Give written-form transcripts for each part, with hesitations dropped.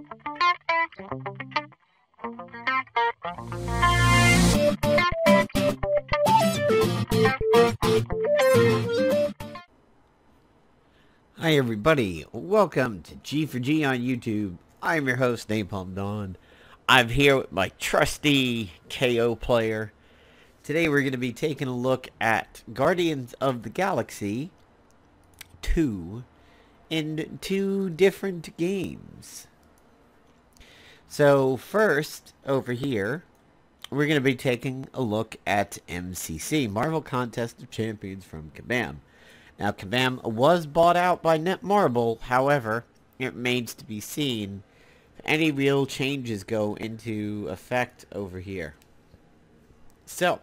Hi everybody, welcome to G for G on YouTube. I'm your host, Napalm Dawn. I'm here with my trusty KO player. Today we're going to be taking a look at Guardians of the Galaxy 2 in 2 different games. So first, over here, we're going to be taking a look at MCC, Marvel Contest of Champions from Kabam. Now, Kabam was bought out by Netmarble. However, it remains to be seen if any real changes go into effect over here. So,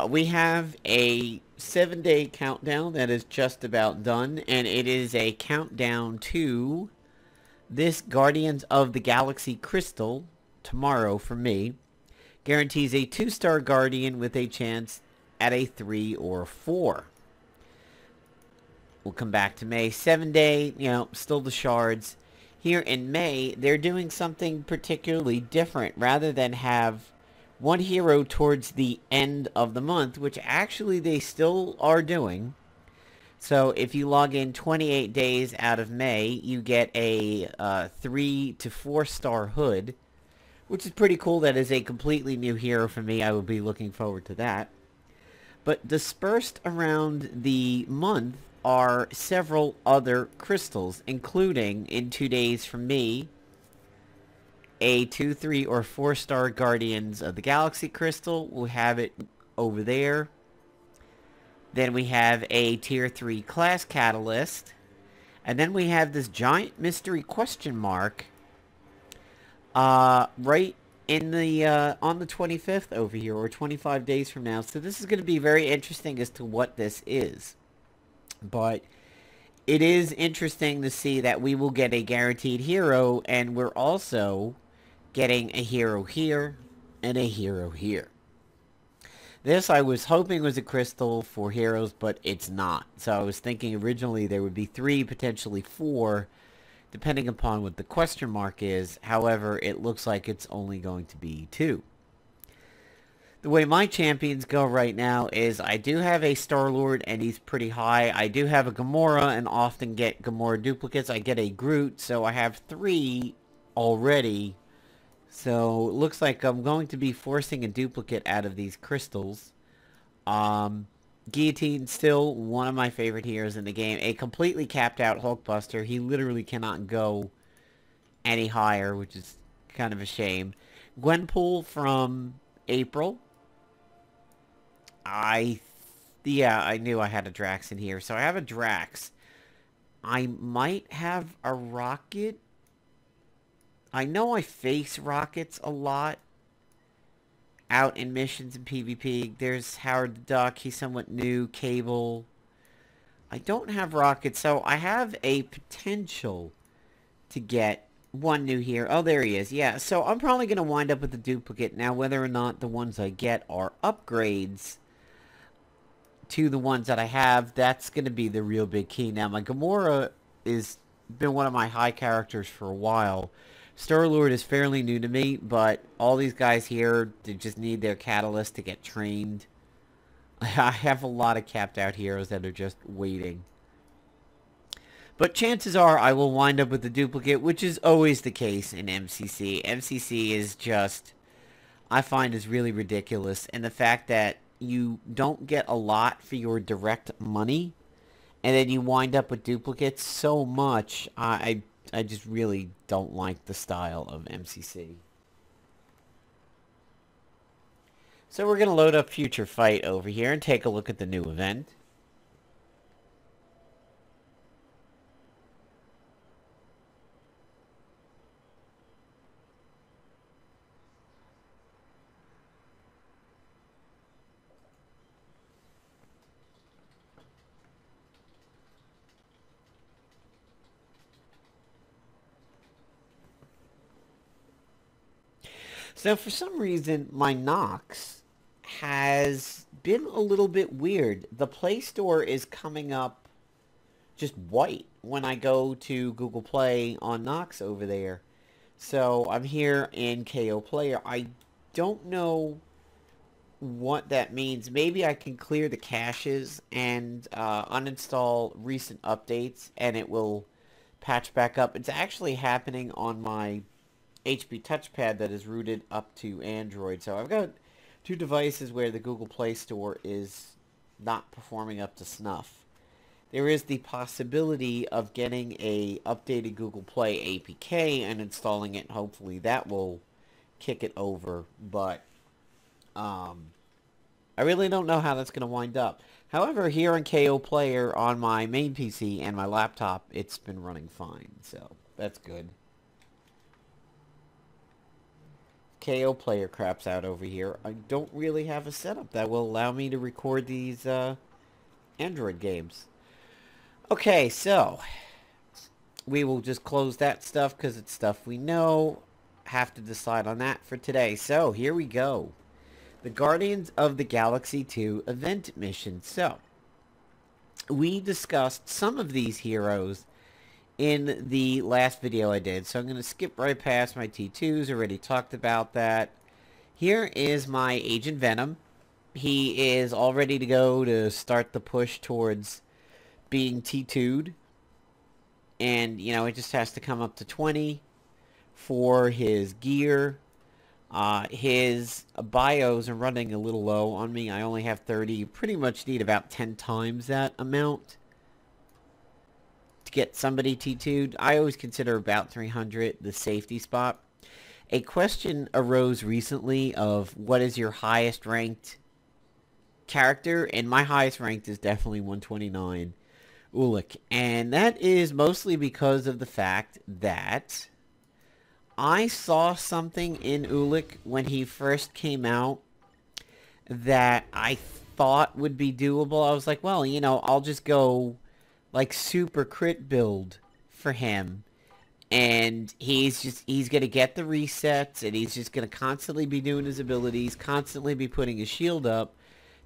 we have a 7-day countdown that is just about done, and it is a countdown to this Guardians of the Galaxy Crystal tomorrow for me. Guarantees a 2-star Guardian with a chance at a 3 or 4. We'll come back to May. 7-day, still the shards. Here in May, they're doing something particularly different. Rather than have one hero towards the end of the month, which actually they still are doing. So if you log in 28 days out of May, you get a 3 to 4 star hood, which is pretty cool. That is a completely new hero for me. I will be looking forward to that. But dispersed around the month are several other crystals, including, in 2 days from me, a 2, 3, or 4 star Guardians of the Galaxy crystal. We'll have it over there. Then we have a tier 3 class catalyst. And then we have this giant mystery question mark right in the on the 25th over here, or 25 days from now. So this is going to be very interesting as to what this is. But it is interesting to see that we will get a guaranteed hero, and we're also getting a hero here and a hero here. This I was hoping was a crystal for heroes, but it's not. So I was thinking originally there would be 3, potentially 4, depending upon what the question mark is. However, it looks like it's only going to be 2. The way my champions go right now is I do have a Star-Lord, and he's pretty high. I do have a Gamora, and often get Gamora duplicates. I get a Groot, so I have 3 already. So it looks like I'm going to be forcing a duplicate out of these crystals. Guillotine, still one of my favorite heroes in the game. A completely capped out Hulkbuster. He literally cannot go any higher, which is kind of a shame. Gwenpool from April. I knew I had a Drax in here. So I have a Drax. I might have a Rocket. I know I face Rockets a lot out in missions and PvP. There's Howard the Duck. He's somewhat new. Cable. I don't have Rockets, so I have a potential to get one new here. Oh, there he is. Yeah, so I'm probably going to wind up with a duplicate. Now, whether or not the ones I get are upgrades to the ones that I have, that's going to be the real big key. Now, my Gamora has been one of my high characters for a while. Star-Lord is fairly new to me, but all these guys here, they just need their catalyst to get trained. I have a lot of capped out heroes that are just waiting. But chances are I will wind up with a duplicate, which is always the case in MCC. MCC is just, I find, is really ridiculous. And the fact that you don't get a lot for your direct money, and then you wind up with duplicates so much, I just really don't like the style of MCC. So we're going to load up Future Fight over here and take a look at the new event. So for some reason, my Nox has been a little bit weird. The Play Store is coming up just white when I go to Google Play on Nox over there. So I'm here in KO Player. I don't know what that means. Maybe I can clear the caches and uninstall recent updates and it will patch back up. It's actually happening on my HP touchpad that is rooted up to Android. So I've got two devices where the Google Play Store is not performing up to snuff. There is the possibility of getting a updated Google Play APK and installing it. Hopefully that will kick it over, but I really don't know how that's going to wind up. However, here in KO Player on my main PC and my laptop, it's been running fine, so that's good. KO Player craps out over here. I don't really have a setup that will allow me to record these Android games. Okay, so we will just close that stuff because it's stuff we know. Have to decide on that for today. So here we go. The Guardians of the Galaxy 2 event mission. So we discussed some of these heroes in the last video I did. So I'm going to skip right past my T2s. Already talked about that. Here is my Agent Venom. He is all ready to go to start the push towards being T2'd, and you know, it just has to come up to 20 for his gear. His bios are running a little low on me. I only have 30. You pretty much need about 10 times that amount to get somebody T2'd. I always consider about 300 the safety spot. A question arose recently of what is your highest ranked character, and my highest ranked is definitely 129. Ulik, and that is mostly because of the fact that I saw something in Ulik when he first came out that I thought would be doable. I was like, well, you know, I'll just go like super crit build for him, and he's going to get the resets, and he's just going to constantly be doing his abilities, constantly be putting his shield up,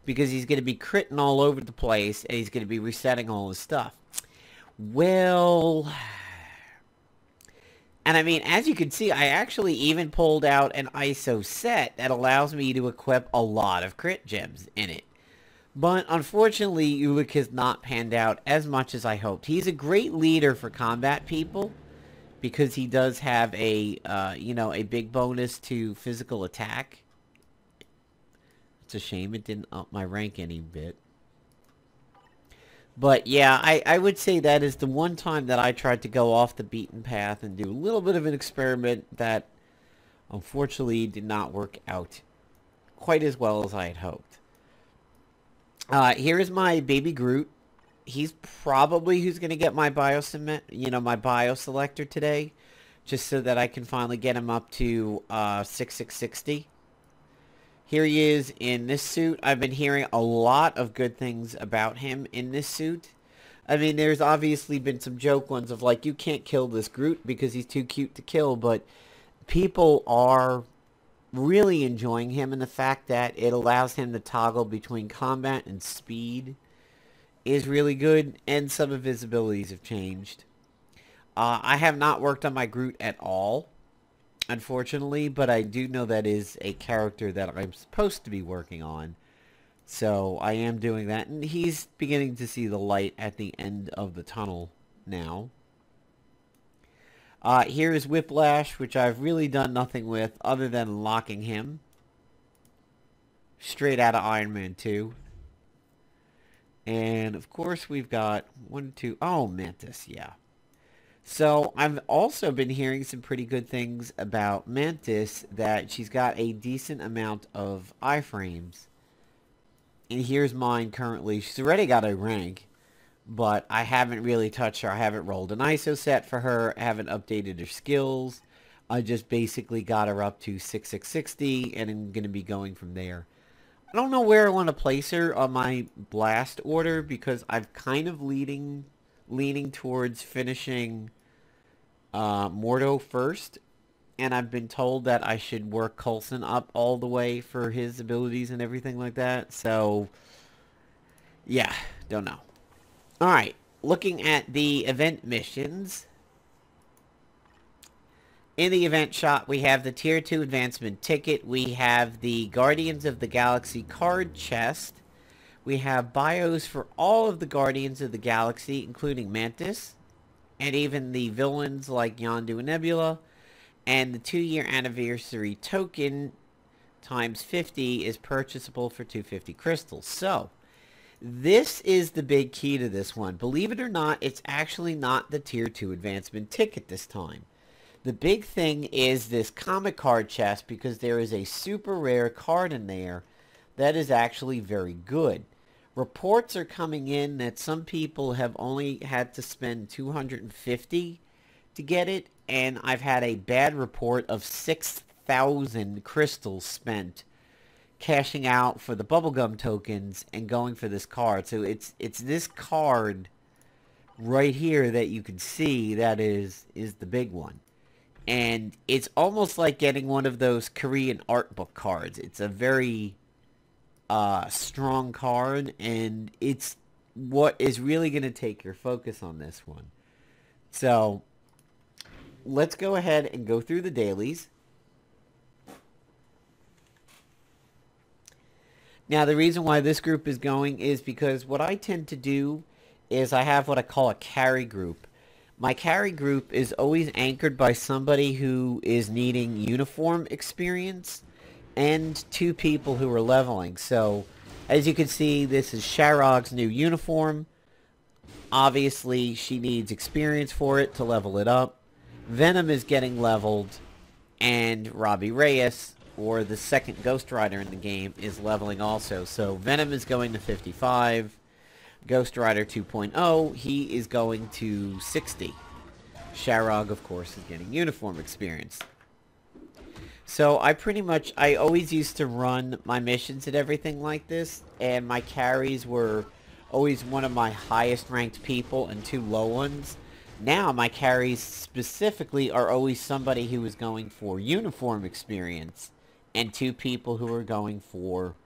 because he's going to be critting all over the place, and he's going to be resetting all his stuff. Well, and I mean, as you can see, I actually even pulled out an ISO set that allows me to equip a lot of crit gems in it. But unfortunately, Ulik has not panned out as much as I hoped. He's a great leader for combat people, because he does have a, you know, a big bonus to physical attack. It's a shame it didn't up my rank any bit. But yeah, I would say that is the one time that I tried to go off the beaten path and do a little bit of an experiment that unfortunately did not work out quite as well as I had hoped. Here is my baby Groot. He's probably who's going to get my my bio selector today, just so that I can finally get him up to 6660. Here he is in this suit. I've been hearing a lot of good things about him in this suit. I mean, there's obviously been some joke ones of like, you can't kill this Groot because he's too cute to kill, but people are really enjoying him, and the fact that it allows him to toggle between combat and speed is really good, and some of his abilities have changed. I have not worked on my Groot at all, unfortunately, but I do know that is a character that I'm supposed to be working on. So I am doing that, and he's beginning to see the light at the end of the tunnel now. Here is Whiplash, which I've really done nothing with other than locking him. Straight out of Iron Man 2. And of course we've got Mantis, yeah. So I've also been hearing some pretty good things about Mantis, that she's got a decent amount of iframes. And here's mine currently. She's already got a rank, but I haven't really touched her. I haven't rolled an ISO set for her. I haven't updated her skills. I just basically got her up to 6660, and I'm going to be going from there. I don't know where I want to place her on my blast order, because I'm kind of leaning towards finishing Mordo first, and I've been told that I should work Coulson up all the way for his abilities and everything like that. So yeah, don't know. Alright, looking at the event missions, In the event shop, we have the Tier 2 advancement ticket. We have the Guardians of the Galaxy card chest. We have bios for all of the Guardians of the Galaxy, including Mantis, and even the villains like Yondu and Nebula. And the 2-year anniversary token times 50 is purchasable for 250 crystals. So, this is the big key to this one. Believe it or not, it's actually not the Tier 2 advancement ticket this time. The big thing is this comic card chest, because there is a super rare card in there that is actually very good. Reports are coming in that some people have only had to spend 250 to get it, and I've had a bad report of 6,000 crystals spent cashing out for the bubblegum tokens and going for this card. So it's this card right here that you can see that is the big one. And it's almost like getting one of those Korean art book cards. It's a very strong card, and it's what is really going to take your focus on this one. So, let's go ahead and go through the dailies. Now, the reason why this group is going is because what I tend to do is I have what I call a carry group. My carry group is always anchored by somebody who is needing uniform experience and 2 people who are leveling. So, as you can see, this is Sharog's new uniform. Obviously, she needs experience for it to level it up. Venom is getting leveled, and Robbie Reyes, or the second Ghost Rider in the game, is leveling also. So, Venom is going to 55. Ghost Rider 2.0, he is going to 60. Sharog, of course, is getting uniform experience. So I always used to run my missions and everything like this, and my carries were always one of my highest ranked people and 2 low ones. Now my carries specifically are always somebody who is going for uniform experience and 2 people who are going for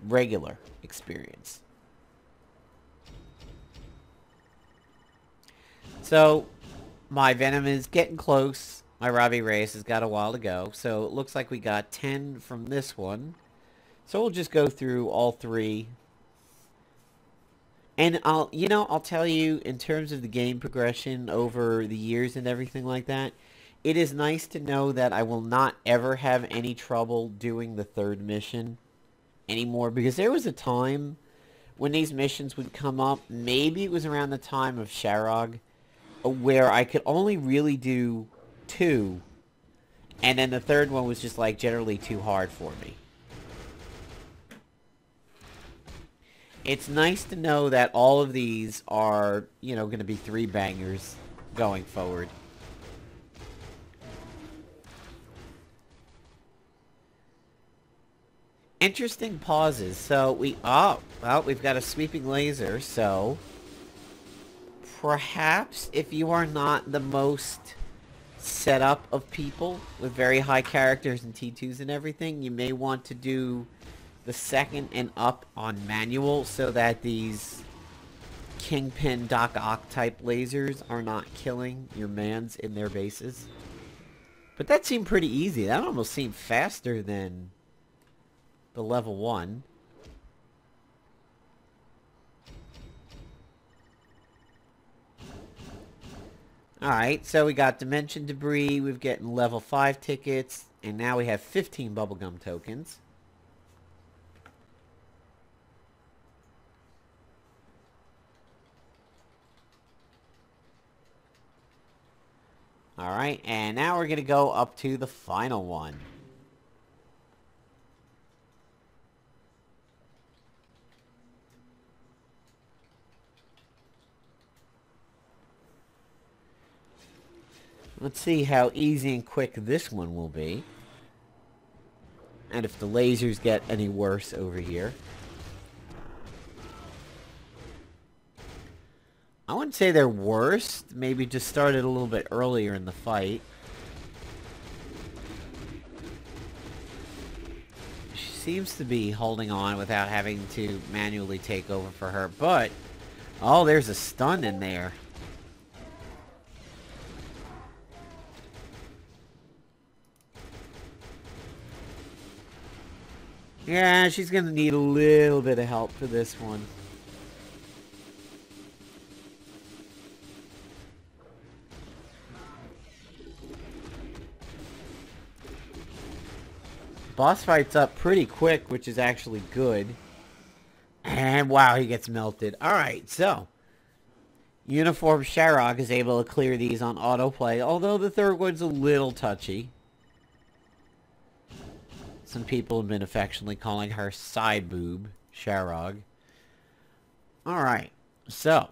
regular experience. So, my Venom is getting close. My Robbie Reyes has got a while to go. So, it looks like we got 10 from this one. So, we'll just go through all 3. And I'll tell you, in terms of the game progression over the years and everything like that, it is nice to know that I will not ever have any trouble doing the 3rd mission anymore. Because there was a time when these missions would come up, maybe it was around the time of Sharog, where I could only really do 2, and then the 3rd one was just like generally too hard for me. It's nice to know that all of these are, going to be 3 bangers going forward. Interesting pauses. So we've got a sweeping laser, so perhaps if you are not the most set up of people with very high characters and T2s and everything, you may want to do the 2nd and up on manual so that these Kingpin Doc Ock type lasers are not killing your mans in their bases. But that seemed pretty easy. That almost seemed faster than the level 1. Alright, so we got Dimension Debris, we've gotten level 5 tickets, and now we have 15 bubblegum tokens. Alright, and now we're going to go up to the final one. Let's see how easy and quick this one will be. And if the lasers get any worse over here. I wouldn't say they're worse. Maybe just started a little bit earlier in the fight. She seems to be holding on without having to manually take over for her. But, oh, there's a stun in there. Yeah, she's going to need a little bit of help for this one. Boss fight's up pretty quick, which is actually good. And wow, he gets melted. Alright, so Uniform Sharrock is able to clear these on autoplay, although the third one's a little touchy. Some people have been affectionately calling her side boob, Sharrock. Alright, so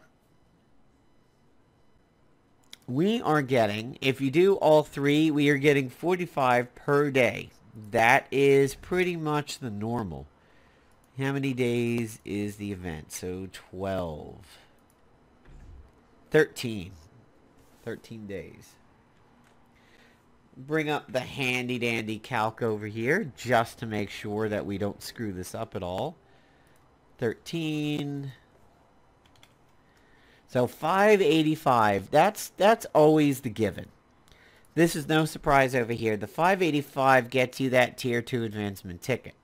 we are getting, if you do all three, we are getting 45 per day. That is pretty much the normal. How many days is the event? So 12. 13. 13 days. Bring up the handy dandy calc over here just to make sure that we don't screw this up at all. 13. So 585. That's always the given. This is no surprise over here. The 585 gets you that tier 2 advancement ticket.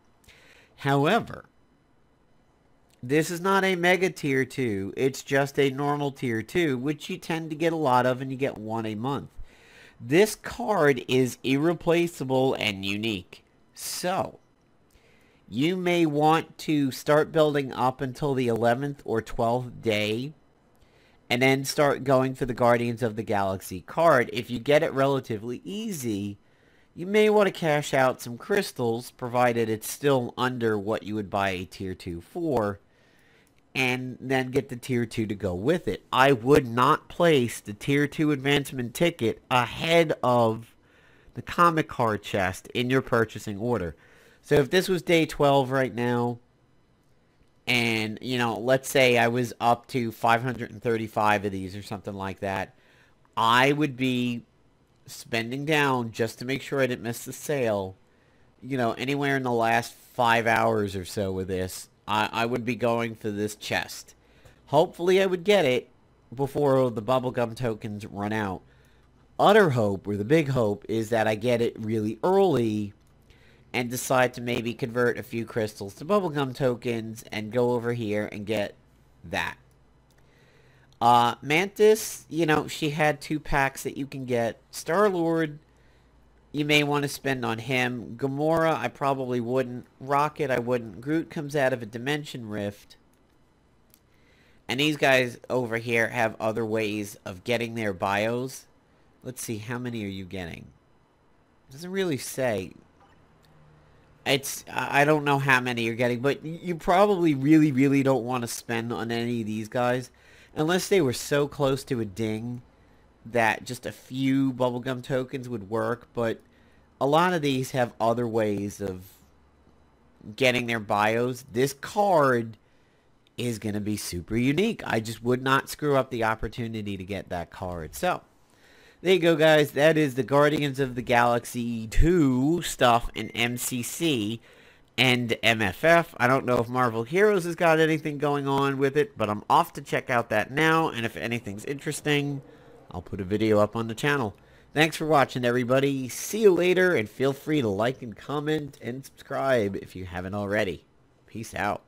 However, this is not a mega tier 2. It's just a normal tier 2, which you tend to get a lot of, and you get one a month. This card is irreplaceable and unique. So, you may want to start building up until the 11th or 12th day, and then start going for the Guardians of the Galaxy card. If you get it relatively easy, you may want to cash out some crystals, provided it's still under what you would buy a tier 2 for, and then get the tier 2 to go with it. I would not place the tier 2 advancement ticket ahead of the comic card chest in your purchasing order. So if this was day 12 right now, and, you know, let's say I was up to 535 of these or something like that, I would be spending down just to make sure I didn't miss the sale, you know, anywhere in the last 5 hours or so with this. I would be going for this chest. Hopefully I would get it before the bubblegum tokens run out. Utter hope, or the big hope, is that I get it really early and decide to maybe convert a few crystals to bubblegum tokens and go over here and get that. Mantis, you know, she had 2 packs that you can get. Star-Lord, you may want to spend on him. Gamora, I probably wouldn't. Rocket, I wouldn't. Groot comes out of a dimension rift. And these guys over here have other ways of getting their bios. Let's see, how many are you getting? It doesn't really say. I don't know how many you're getting, but you probably really don't want to spend on any of these guys. Unless they were so close to a ding that just a few bubblegum tokens would work, but a lot of these have other ways of getting their bios. This card is going to be super unique. I just would not screw up the opportunity to get that card. So, there you go, guys. That is the Guardians of the Galaxy 2 stuff in MCC and MFF. I don't know if Marvel Heroes has got anything going on with it, but I'm off to check out that now, and if anything's interesting, I'll put a video up on the channel. Thanks for watching, everybody. See you later, and feel free to like and comment and subscribe if you haven't already. Peace out.